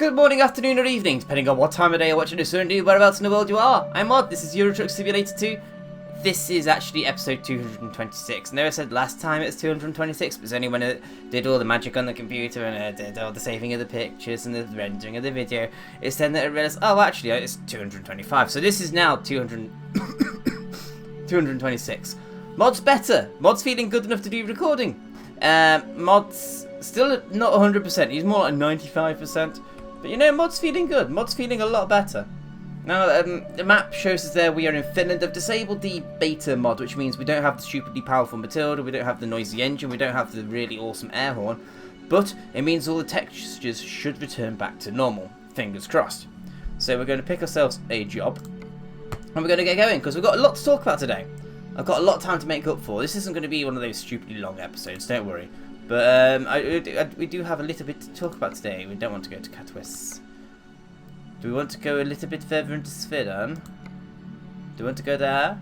Good morning, afternoon, or evening, depending on what time of day you're watching this, or indeed whereabouts in the world you are. I'm MoD, this is Euro Truck Simulator 2. This is actually episode 226. I know I said last time it's 226, but it's only when it did all the magic on the computer and it did all the saving of the pictures and the rendering of the video. It's then that I realised, oh, actually, it's 225. So this is now 226. MoD's better. MoD's feeling good enough to do recording. MoD's still not 100%. He's more like 95%. But you know, MoD's feeling good. MoD's feeling a lot better. Now, the map shows us there we are in Finland. I've disabled the beta mod, which means we don't have the stupidly powerful Matilda, we don't have the noisy engine, we don't have the really awesome air horn. But it means all the textures should return back to normal. Fingers crossed. So we're going to pick ourselves a job. And we're going to get going, because we've got a lot to talk about today. I've got a lot of time to make up for. This isn't going to be one of those stupidly long episodes, don't worry. But we do have a little bit to talk about today. We don't want to go to Katowice. Do we want to go a little bit further into Sweden? Do we want to go there?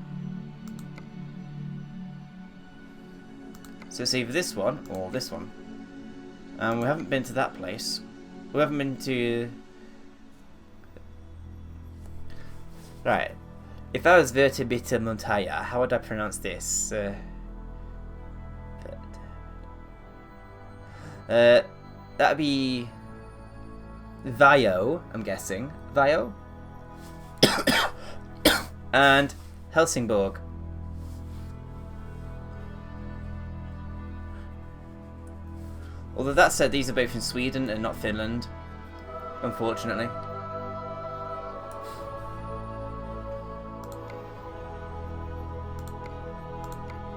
So it's either this one or this one. We haven't been to that place. We haven't been to... Right. If I was Vertebita Montaya, how would I pronounce this? That'd be Vio, I'm guessing. Vio? And Helsingborg. Although that said, these are both in Sweden and not Finland, unfortunately.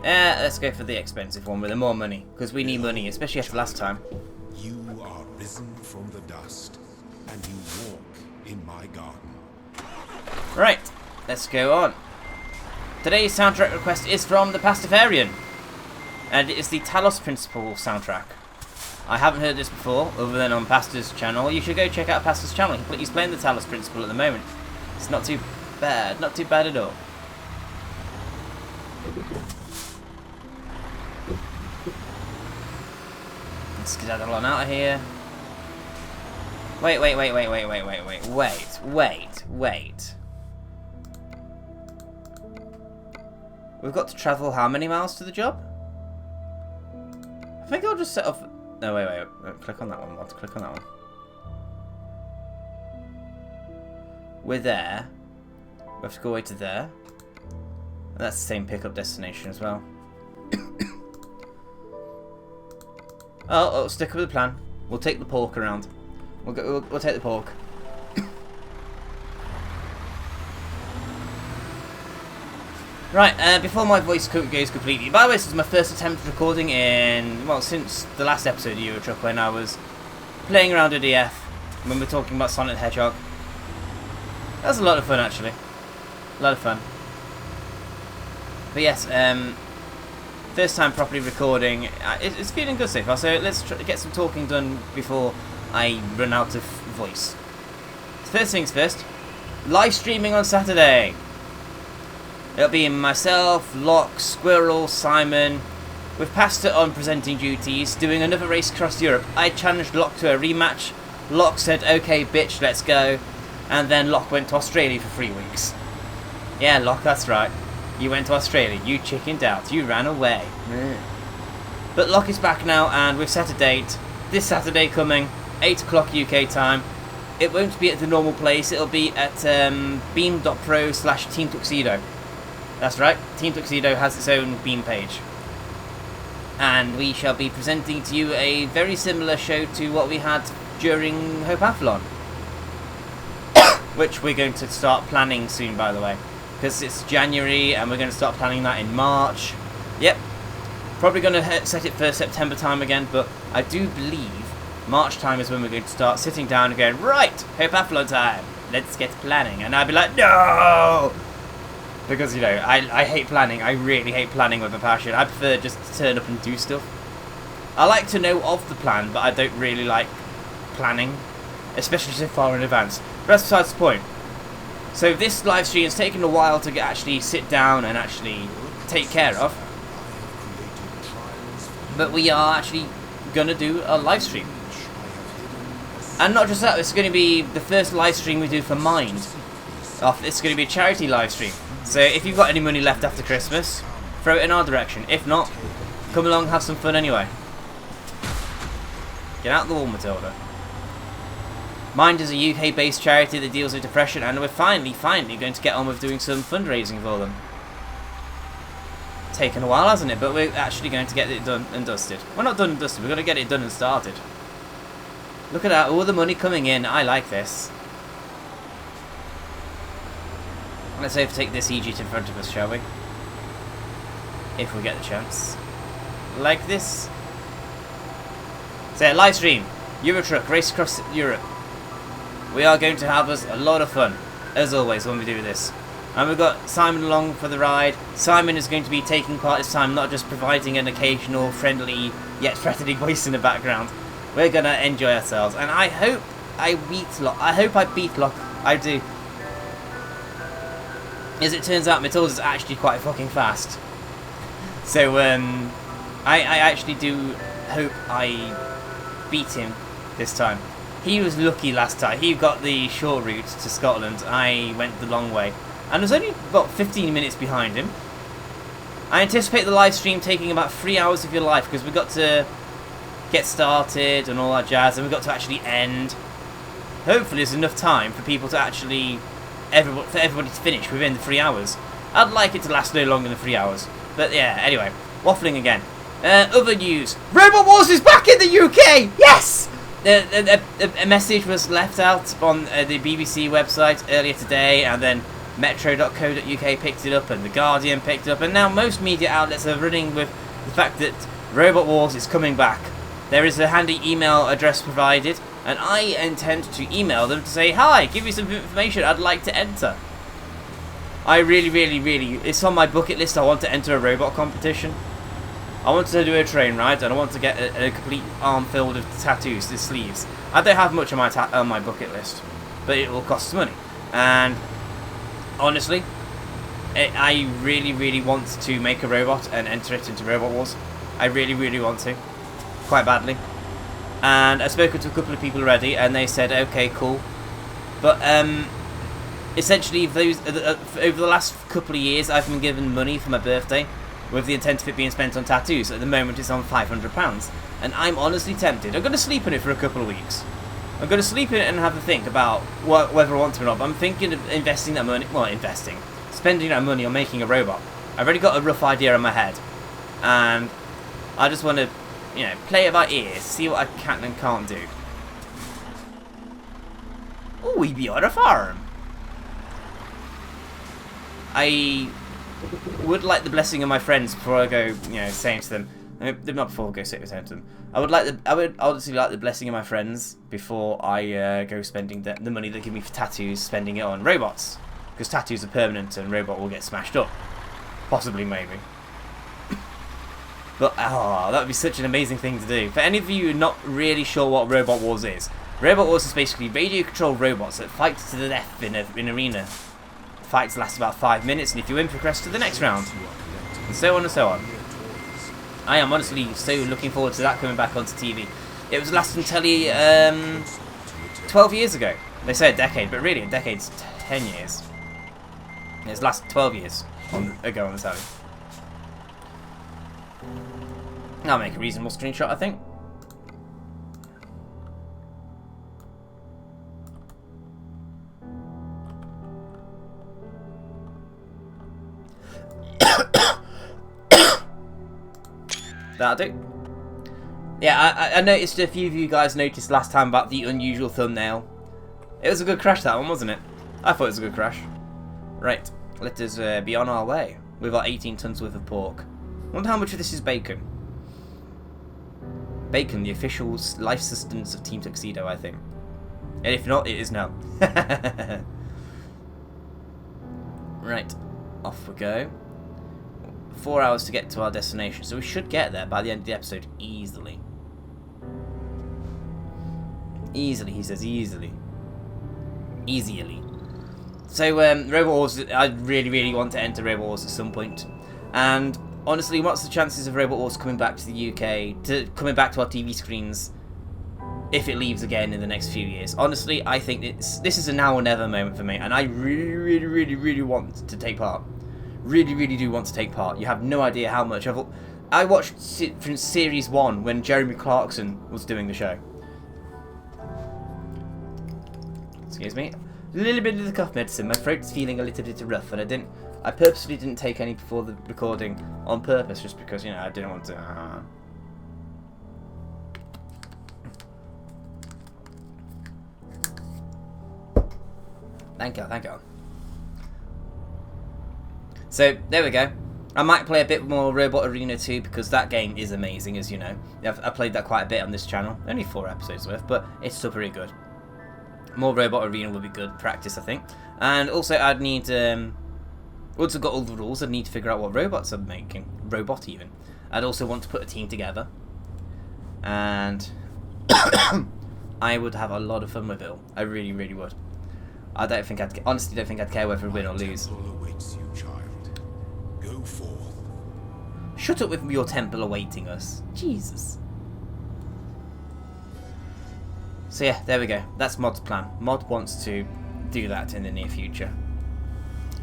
Let's go for the expensive one with the more money, because we need money, especially after last time. You are risen from the dust, and you walk in my garden. Right, let's go on. Today's soundtrack request is from the Pastafarian, and it is the Talos Principle soundtrack. I haven't heard this before, other than on Pasta's channel. You should go check out Pasta's channel. He's playing the Talos Principle at the moment. It's not too bad at all. Let's get on out of here. Wait. We've got to travel how many miles to the job? I think I'll just set off... No, wait. Click on that one. Let's click on that one. We're there. We have to go away to there. And that's the same pickup destination as well. Oh, stick with the plan. We'll take the pork around. We'll take the pork. Right, before my voice goes completely. By the way, this is my first attempt at recording in, well, since the last episode of Euro Truck when I was playing around with EF when we were talking about Sonic the Hedgehog. That was a lot of fun, actually. A lot of fun. But yes, first time properly recording. It's feeling good so far, so let's get some talking done before I run out of voice. First things first, live streaming on Saturday. It'll be myself, Locke, Squirrel, Simon, with Pasta on presenting duties, doing another race across Europe. I challenged Locke to a rematch. Locke said, okay bitch, let's go. And then Locke went to Australia for 3 weeks. Yeah, Locke, that's right. You went to Australia, you chickened out, you ran away. But Locke is back now, and we've set a date. This Saturday coming, 8 o'clock UK time. It won't be at the normal place, it'll be at beam.pro/Team Tuxedo. That's right, Team Tuxedo has its own Beam page. And we shall be presenting to you a very similar show to what we had during Hopeathlon. Which we're going to start planning soon, by the way. Because it's January and we're going to start planning that in March. Yep. Probably going to set it for September time again, but I do believe March time is when we're going to start sitting down and going, right, Hopeathlon time, let's get planning. And I'd be like, no! Because, you know, I hate planning. I really hate planning with a passion. I prefer just to turn up and do stuff. I like to know of the plan, but I don't really like planning. Especially so far in advance. But that's besides the point. So this live stream has taken a while to actually sit down and actually take care of. But we are actually going to do a live stream. And not just that, it's going to be the first live stream we do for Mind. It's going to be a charity live stream. So if you've got any money left after Christmas, throw it in our direction. If not, come along, have some fun anyway. Get out the wall, Matilda. Mind is a UK-based charity that deals with depression, and we're finally going to get on with doing some fundraising for them. Taken a while, hasn't it? But we're actually going to get it done and dusted. Well, not done and dusted, we're going to get it done and started. Look at that, all the money coming in. I like this. Let's take this EG in front of us, shall we? If we get the chance. Like this. So, live stream. Euro Truck, race across Europe. We are going to have us a lot of fun, as always, when we do this. And we've got Simon along for the ride. Simon is going to be taking part this time, not just providing an occasional friendly yet threatening voice in the background. We're going to enjoy ourselves. And I hope I beat Locke. I do. As it turns out, Matilda's actually quite fucking fast. So, I actually do hope I beat him this time. He was lucky last time. He got the short route to Scotland. I went the long way. And I was only about 15 minutes behind him. I anticipate the live stream taking about 3 hours of your life, because we've got to get started and all that jazz, and we've got to actually end. Hopefully there's enough time for people to actually, for everybody to finish within the 3 hours. I'd like it to last no longer than 3 hours. But yeah, anyway, waffling again. Other news. Robot Wars is back in the UK! Yes! A message was left out on the BBC website earlier today, and then metro.co.uk picked it up, and The Guardian picked it up, and now most media outlets are running with the fact that Robot Wars is coming back. There is a handy email address provided, and I intend to email them to say, hi, give me some information I'd like to enter. I really, it's on my bucket list. I want to enter a robot competition. I want to do a train ride, and I want to get a complete arm filled with tattoos, the sleeves. I don't have much on my bucket list, but it will cost money. And honestly, I really want to make a robot and enter it into Robot Wars. I really want to, quite badly. And I've spoken to a couple of people already, and they said, okay, cool. But essentially, over the last couple of years, I've been given money for my birthday, with the intent of it being spent on tattoos. At the moment, it's on £500, and I'm honestly tempted. I'm going to sleep in it for a couple of weeks. I'm going to sleep in it and have a think about whether I want to or not. But I'm thinking of investing that money. Well, spending that money on making a robot. I've already got a rough idea in my head, and I just want to, play it by ear, see what I can and can't do. Oh, we be on a farm. I would like the blessing of my friends before I go, saying to them. Not before I go saying to them. I would honestly like the blessing of my friends before I go spending the money they give me for tattoos, spending it on robots, because tattoos are permanent and robot will get smashed up, possibly, maybe. But that would be such an amazing thing to do. For any of you not really sure what Robot Wars is, Robot Wars is basically radio-controlled robots that fight to the death in an arena. Fights last about 5 minutes, and if you win, progress to the next round, and so on and so on. I am honestly so looking forward to that coming back onto TV. It was last on telly 12 years ago. They say a decade, but really a decade's 10 years. It's last 12 years ago on the telly. I'll make a reasonable screenshot, I think. That'll do. Yeah, I noticed a few of you guys noticed last time about the unusual thumbnail. It was a good crash, that one, wasn't it? I thought it was a good crash. Right, let us be on our way with our 18 tons worth of pork. I wonder how much of this is bacon. Bacon, the official life sustenance of Team Tuxedo, I think. And if not, it is now. Right, off we go. 4 hours to get to our destination, so we should get there by the end of the episode easily. Easily, he says, easily. Easily. So, Robot Wars, I really want to enter Robot Wars at some point. And honestly, what's the chances of Robot Wars coming back to the UK, coming back to our TV screens if it leaves again in the next few years. Honestly, I think this is a now or never moment for me, and I really want to take part. Really do want to take part. You have no idea how much I watched from Series 1 when Jeremy Clarkson was doing the show. Excuse me. A little bit of the cough medicine. My throat's feeling a little bit rough, and I purposely didn't take any before the recording on purpose, just because, you know, I didn't want to. Thank you. So, there we go. I might play a bit more Robot Arena 2, because that game is amazing, as you know. I played that quite a bit on this channel. Only 4 episodes worth, but it's still pretty good. More Robot Arena would be good practice, I think. And also, I'd need... once I've got all the rules, I'd need to figure out what robots I'm making. Robot, even. I'd also want to put a team together. And... I would have a lot of fun with it. I really would. I honestly don't think I'd care whether I win or lose. Awaits you, child. Go forth. Shut up with your temple awaiting us. Jesus. So yeah, there we go. That's Mod's plan. Mod wants to do that in the near future.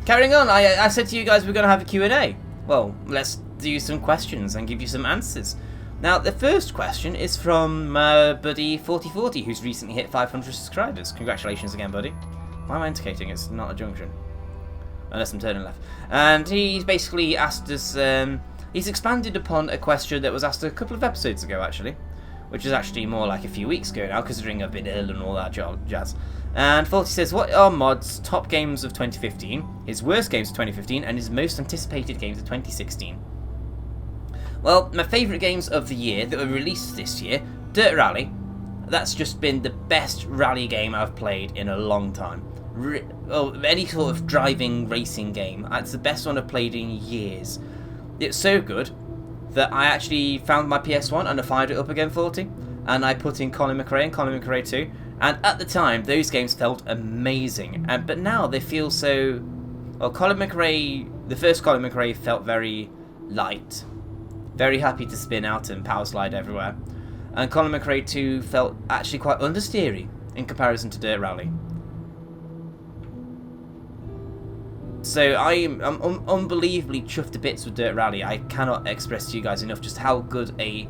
Carrying on, I said to you guys we're going to have a Q&A. Well, let's do some questions and give you some answers. Now, the first question is from buddy 4040, who's recently hit 500 subscribers. Congratulations again, buddy. Why am I indicating it's not a junction? Unless I'm turning left. And he's basically asked us... he's expanded upon a question that was asked a couple of episodes ago, actually. Which is actually more like a few weeks ago now, considering I've been ill and all that jazz. And 40 says, what are Mod's top games of 2015, his worst games of 2015, and his most anticipated games of 2016? Well, my favourite games of the year that were released this year, Dirt Rally. That's just been the best rally game I've played in a long time. Any sort of driving racing game. It's the best one I've played in years. It's so good that I actually found my PS1 and I fired it up again 40, and I put in Colin McRae and Colin McRae 2, and at the time those games felt amazing, but now they feel so... Well, the first Colin McRae felt very light, very happy to spin out and power slide everywhere, and Colin McRae 2 felt actually quite understeery in comparison to Dirt Rally. So I'm unbelievably chuffed to bits with Dirt Rally. I cannot express to you guys enough just how good a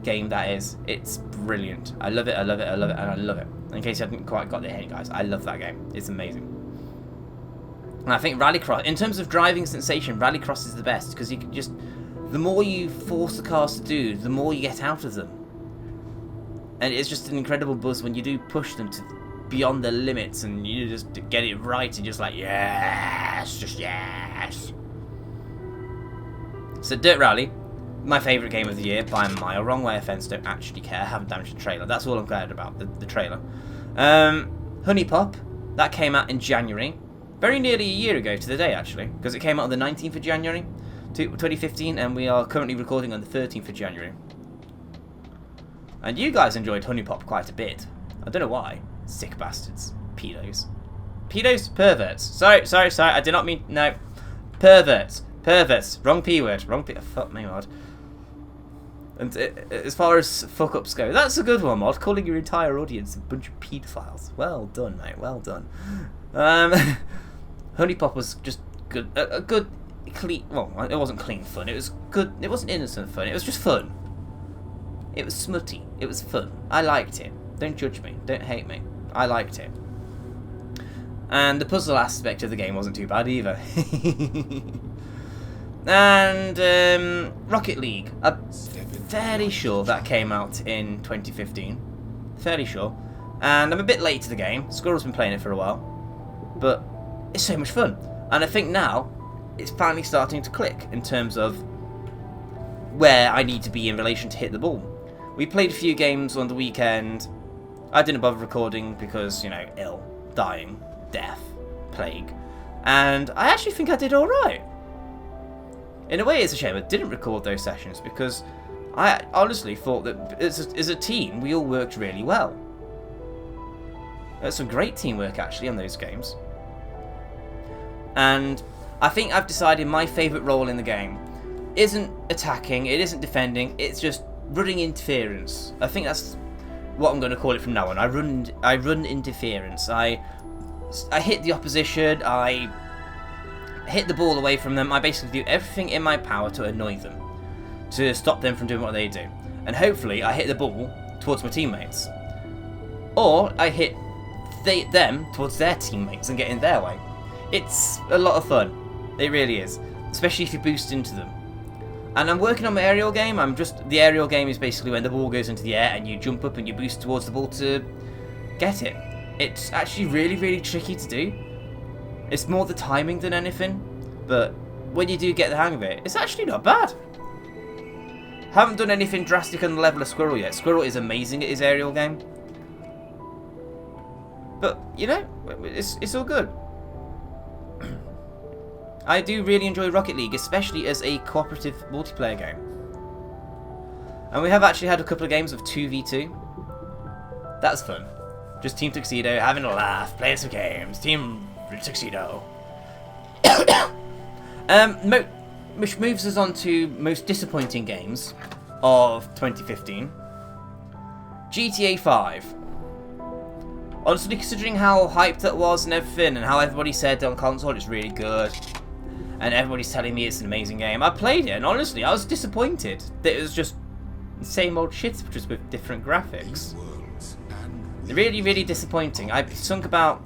game that is. It's brilliant. I love it, and I love it. In case you hadn't quite got the hint, guys, I love that game. It's amazing. And I think Rallycross, in terms of driving sensation, Rallycross is the best, because you can just... The more you force the cars to do, the more you get out of them. And it's just an incredible buzz when you do push them to beyond the limits, and you just get it right, and just like, yes, just yes. So Dirt Rally, my favourite game of the year by a mile. Wrong way offence, don't actually care, haven't damaged the trailer. That's all I'm glad about, the trailer. Honey Pop, that came out in January. Very nearly a year ago to the day, actually, because it came out on the 19th of January 2015, and we are currently recording on the 13th of January. And you guys enjoyed Honey Pop quite a bit. I don't know why. Sick bastards. Pedos. Pedos? Perverts. Sorry. I did not mean... No. Perverts. Wrong P word. Wrong P... Fuck me, Mod. And as far as fuck-ups go, that's a good one, Mod. Calling your entire audience a bunch of pedophiles. Well done, mate. Well done. Honey Pop was just good. A good, clean... Well, it wasn't clean fun. It was good... It wasn't innocent fun. It was just fun. It was smutty. It was fun. I liked it. Don't judge me. Don't hate me. I liked it. And the puzzle aspect of the game wasn't too bad either. And Rocket League. I'm fairly sure that came out in 2015. Fairly sure. And I'm a bit late to the game. Squirrel's been playing it for a while. But it's so much fun. And I think now it's finally starting to click in terms of where I need to be in relation to hit the ball. We played a few games on the weekend. I didn't bother recording because, you know, ill, dying, death, plague. And I actually think I did alright. In a way, it's a shame I didn't record those sessions, because I honestly thought that as a team, we all worked really well. There's some great teamwork, actually, on those games. And I think I've decided my favourite role in the game isn't attacking, it isn't defending, it's just running interference. I think that's what I'm going to call it from now on. I run interference. I hit the opposition. I hit the ball away from them. I basically do everything in my power to annoy them, to stop them from doing what they do. And hopefully I hit the ball towards my teammates. Or I hit them towards their teammates and get in their way. It's a lot of fun. It really is. Especially if you boost into them. And I'm working on my aerial game. The aerial game is basically when the ball goes into the air and you jump up and you boost towards the ball to get it. It's actually really, really tricky to do. It's more the timing than anything. But when you do get the hang of it, it's actually not bad. Haven't done anything drastic on the level of Squirrel yet. Squirrel is amazing at his aerial game. But, you know, it's all good. I do really enjoy Rocket League, especially as a cooperative multiplayer game. And we have actually had a couple of games of 2v2. That's fun. Just Team Tuxedo, having a laugh, playing some games. Team Tuxedo. Which moves us on to most disappointing games of 2015. GTA 5. Honestly, considering how hyped that was and everything, and how everybody said on console it's really good, and everybody's telling me it's an amazing game, I played it, and honestly, I was disappointed that it was just the same old shit, just with different graphics. Really, really disappointing. I sunk about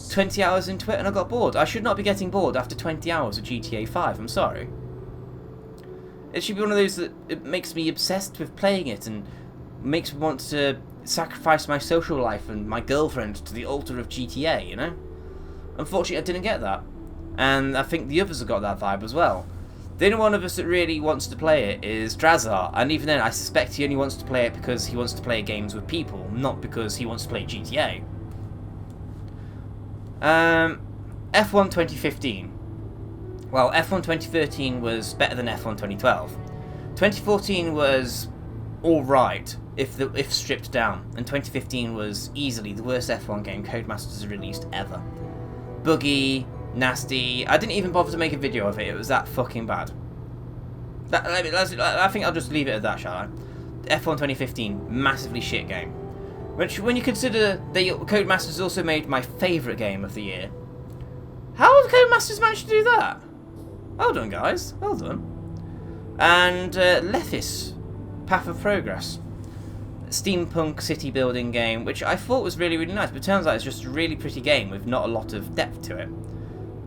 20 hours into it, and I got bored. I should not be getting bored after 20 hours of GTA 5, I'm sorry. It should be one of those that it makes me obsessed with playing it, and makes me want to sacrifice my social life and my girlfriend to the altar of GTA, you know? Unfortunately, I didn't get that. And I think the others have got that vibe as well. The only one of us that really wants to play it is Drazar, and even then I suspect he only wants to play it because he wants to play games with people, not because he wants to play GTA. F1 2015. Well, F1 2013 was better than F1 2012. 2014 was alright, if stripped down, and 2015 was easily the worst F1 game Codemasters has released ever. Buggy, nasty. I didn't even bother to make a video of it. It was that fucking bad. I think I'll just leave it at that, shall I? F1 2015, massively shit game. When you consider that Codemasters also made my favourite game of the year, how have Codemasters managed to do that? Well done, guys. Well done. And Lethis, Path of Progress. Steampunk city building game, which I thought was really, really nice, but it turns out it's just a really pretty game with not a lot of depth to it.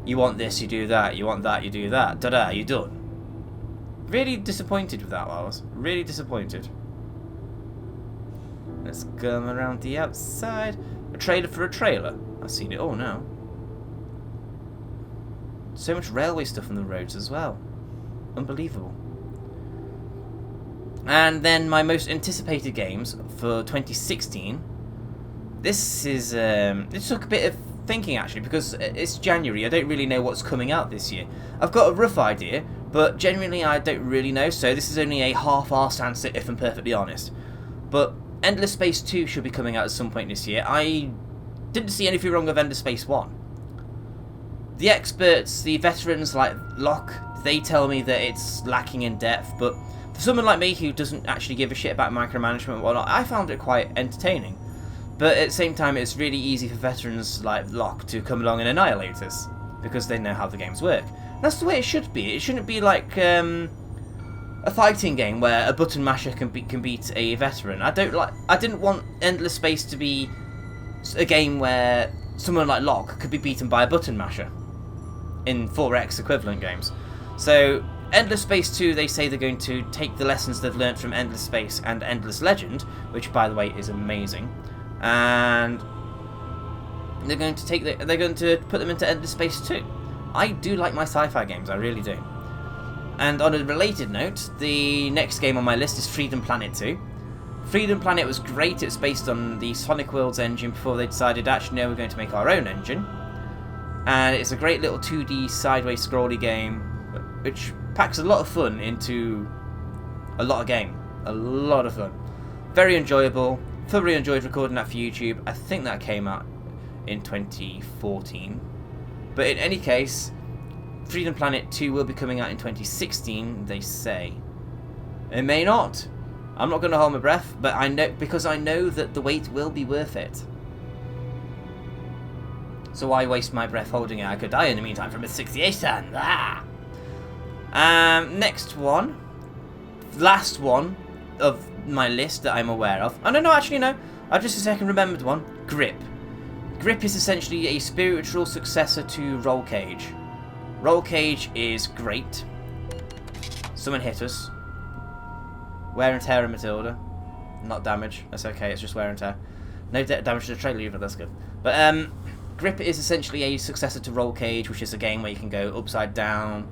You want this, you do that. You want that, you do that. Da-da, you're done. Really disappointed with that, I was. Really disappointed. Let's go around the outside. A trailer for a trailer. I've seen it all now. So much railway stuff on the roads as well. Unbelievable. And then my most anticipated games for 2016. This is it took a bit of thinking actually, because it's January. I don't really know what's coming out this year. I've got a rough idea, but genuinely I don't really know. So this is only a half-arsed answer, if I'm perfectly honest. But Endless Space 2 should be coming out at some point this year. I didn't see anything wrong with Endless Space 1. The experts, the veterans like Locke, they tell me that it's lacking in depth, but for someone like me who doesn't actually give a shit about micromanagement and whatnot, I found it quite entertaining. But at the same time, it's really easy for veterans like Locke to come along and annihilate us, because they know how the games work. That's the way it should be. It shouldn't be like a fighting game where a button masher can beat a veteran. I didn't want Endless Space to be a game where someone like Locke could be beaten by a button masher in 4X equivalent games. So Endless Space 2, they say they're going to take the lessons they've learnt from Endless Space and Endless Legend, which by the way is amazing, and they're going to put them into Endless Space 2. I do like my sci-fi games, I really do. And on a related note, the next game on my list is Freedom Planet 2. Freedom Planet was great. It's based on the Sonic Worlds engine before they decided, actually, no, we're going to make our own engine. And it's a great little 2D sideways scrolly game, which packs a lot of fun into a lot of game. A lot of fun. Very enjoyable. Thoroughly enjoyed recording that for YouTube. I think that came out in 2014. But in any case, Freedom Planet 2 will be coming out in 2016, they say. It may not. I'm not going to hold my breath, but I know, because I know that the wait will be worth it. So why waste my breath holding it? I could die in the meantime from asphyxiation. Ah! Next one. Last one of my list that I'm aware of. Oh, no, actually, no. I've just a second remembered one. Grip. Grip is essentially a spiritual successor to Roll Cage. Roll Cage is great. Someone hit us. Wear and tear of Matilda. Not damage. That's okay, it's just wear and tear. No damage to the trailer either, that's good. But, Grip is essentially a successor to Roll Cage, which is a game where you can go upside down,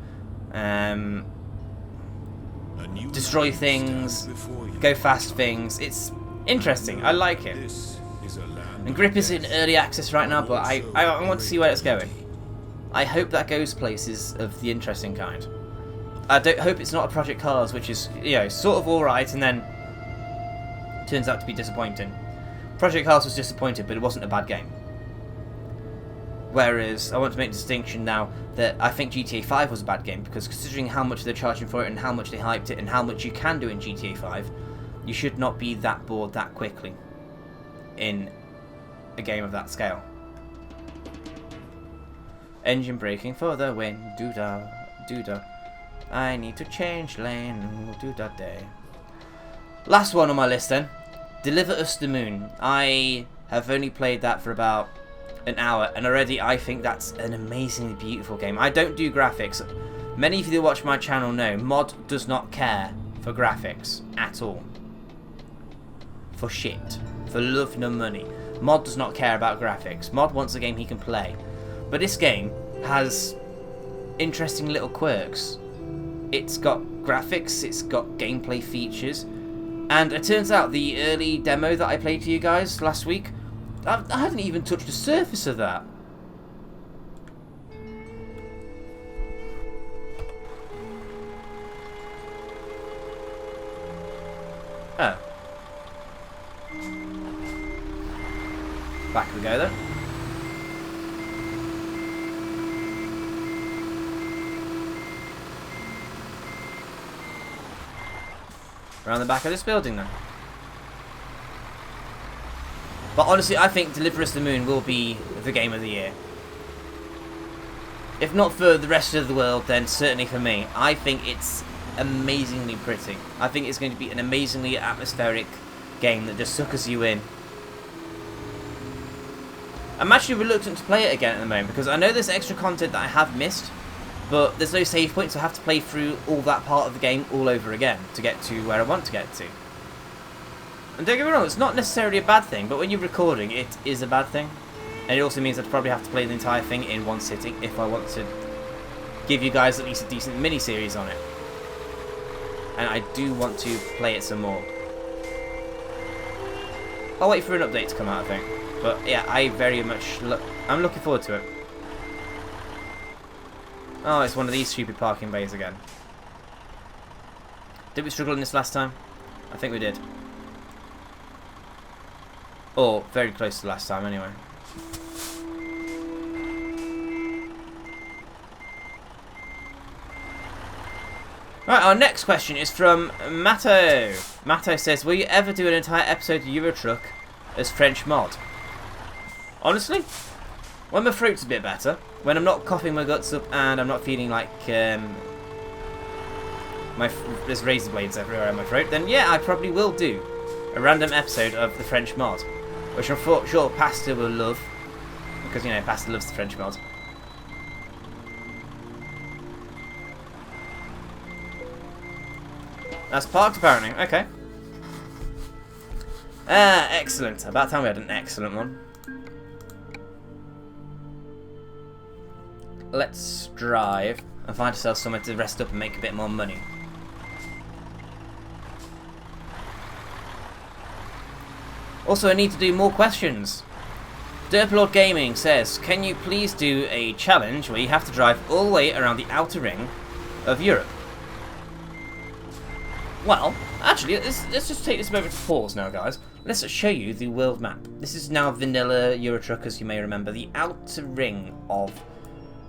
destroy things, go fast things. It's interesting. I like it. And Grip is in early access right now, but I want to see where it's going. I hope that goes places of the interesting kind. I don't hope it's not a Project Cars, which is, you know, sort of alright and then turns out to be disappointing. Project Cars was disappointing, but it wasn't a bad game. Whereas, I want to make a distinction now that I think GTA 5 was a bad game, because considering how much they're charging for it and how much they hyped it and how much you can do in GTA 5, you should not be that bored that quickly in a game of that scale. Engine braking for the win, doo-da, doo-da. I need to change lane, doo-da day. Last one on my list then, Deliver Us the Moon. I have only played that for about an hour, and already I think that's an amazingly beautiful game. I don't do graphics. Many of you that watch my channel know MoD does not care for graphics at all. For shit. For love no money. MoD does not care about graphics. MoD wants a game he can play. But this game has interesting little quirks. It's got graphics, it's got gameplay features, and it turns out the early demo that I played to you guys last week, I hadn't even touched the surface of that. Oh. Back we go then. Around the back of this building then. But honestly, I think Deliver Us the Moon will be the game of the year. If not for the rest of the world, then certainly for me. I think it's amazingly pretty. I think it's going to be an amazingly atmospheric game that just suckers you in. I'm actually reluctant to play it again at the moment, because I know there's extra content that I have missed, but there's no save points, so I have to play through all that part of the game all over again to get to where I want to get to. And don't get me wrong, it's not necessarily a bad thing, but when you're recording, it is a bad thing. And it also means I'd probably have to play the entire thing in one sitting if I want to give you guys at least a decent mini-series on it. And I do want to play it some more. I'll wait for an update to come out, I think. But yeah, I very much I'm looking forward to it. Oh, it's one of these stupid parking bays again. Did we struggle in this last time? I think we did. Or very close to last time anyway. Right, our next question is from Matto. Matto says, will you ever do an entire episode of Euro Truck as French mod? Honestly, when my throat's a bit better, when I'm not coughing my guts up and I'm not feeling like there's razor blades everywhere in my throat, then yeah, I probably will do a random episode of the French mod, which I'm sure Pasta will love, because, you know, Pasta loves the French mod. That's parked, apparently. Okay. Excellent. About time we had an excellent one. Let's drive and find ourselves somewhere to rest up and make a bit more money. Also, I need to do more questions. Derplord Gaming says, can you please do a challenge where you have to drive all the way around the outer ring of Europe? Well, actually, let's just take this moment to pause now, guys. Let's show you the world map. This is now vanilla Euro Truck, as you may remember, the outer ring of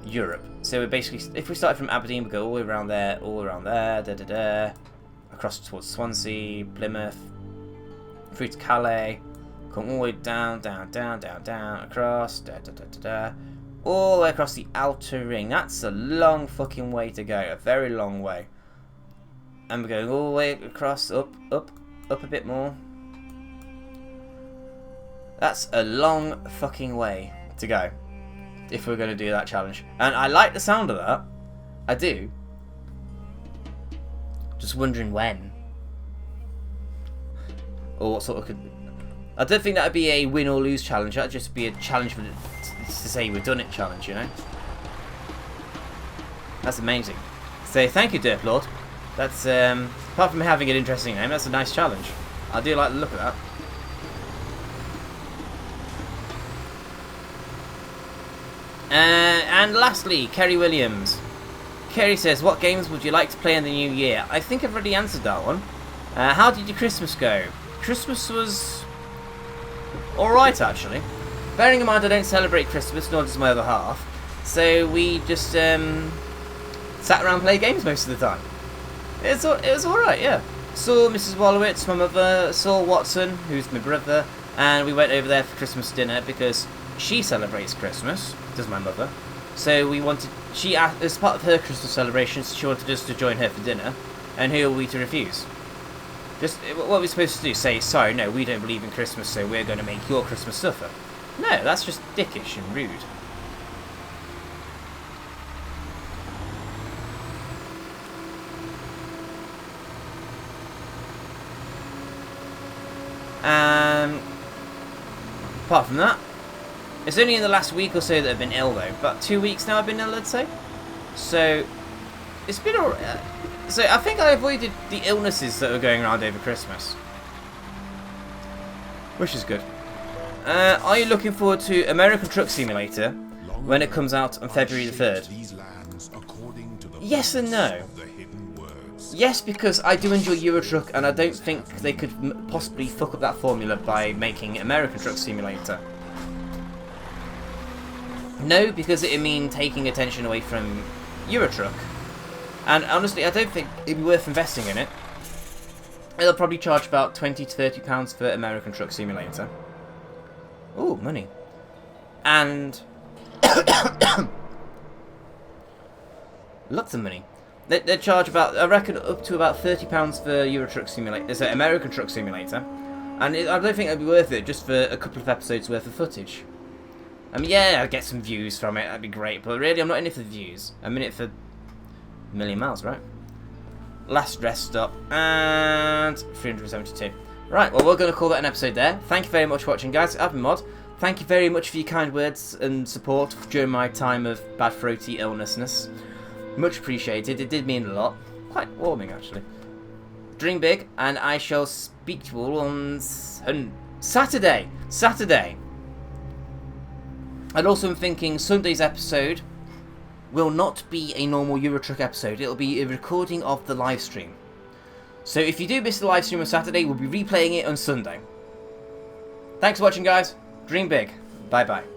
Europe. So we're basically, if we started from Aberdeen, we go all the way around there, da da da. across towards Swansea, Plymouth, through to Calais, come all the way down, across, all the way across the outer ring. That's a long fucking way to go, a very long way. And we're going all the way across, up a bit more. That's a long fucking way to go if we're going to do that challenge. And I like the sound of that. I do. Just wondering when. Or what sort of... I don't think that would be a win or lose challenge. That would just be a challenge to say we've done it challenge, you know? That's amazing. So thank you, Derp Lord. That's, apart from having an interesting name, that's a nice challenge. I do like the look of that. And lastly, Kerry Williams. Kerry says, what games would you like to play in the new year? I think I've already answered that one. How did your Christmas go? Christmas was alright, actually. Bearing in mind I don't celebrate Christmas, nor does my other half. So we just sat around and played games most of the time. It was alright, yeah. Saw Mrs. Wallowitz, my mother, saw Watson, who's my brother, and we went over there for Christmas dinner because she celebrates Christmas, does my mother. So we wanted, she asked, as part of her Christmas celebrations, she wanted us to join her for dinner, and who are we to refuse? Just, what are we supposed to do? Say, sorry, no, we don't believe in Christmas, so we're going to make your Christmas suffer. No, that's just dickish and rude. Apart from that, it's only in the last week or so that I've been ill, though. About 2 weeks now I've been ill, I'd say. So, it's been alright. So, I think I avoided the illnesses that were going around over Christmas. Which is good. Are you looking forward to American Truck Simulator when it comes out on February the 3rd? Yes and no. Yes, because I do enjoy Euro Truck, and I don't think they could possibly fuck up that formula by making American Truck Simulator. No, because it'd mean taking attention away from Euro Truck. And honestly, I don't think it'd be worth investing in it. They'll probably charge about £20 to £30 for American Truck Simulator. Ooh, money. And... lots of money. They charge about, I reckon, up to about £30 for Euro Truck Simulator. It's an American Truck Simulator. And I don't think it'd be worth it just for a couple of episodes worth of footage. I mean, yeah, I'd get some views from it, that'd be great. But really, I'm not in it for the views. I'm in it for a million miles, right? Last rest stop, and 372. Right, well, we're going to call that an episode there. Thank you very much for watching, guys. I've been Mod. Thank you very much for your kind words and support during my time of bad throaty illnessness. Much appreciated. It did mean a lot. Quite warming, actually. Dream big, and I shall speak to you all on Saturday. And also I'm thinking Sunday's episode will not be a normal Euro Truck episode. It'll be a recording of the live stream. So if you do miss the live stream on Saturday, we'll be replaying it on Sunday. Thanks for watching, guys. Dream big. Bye-bye.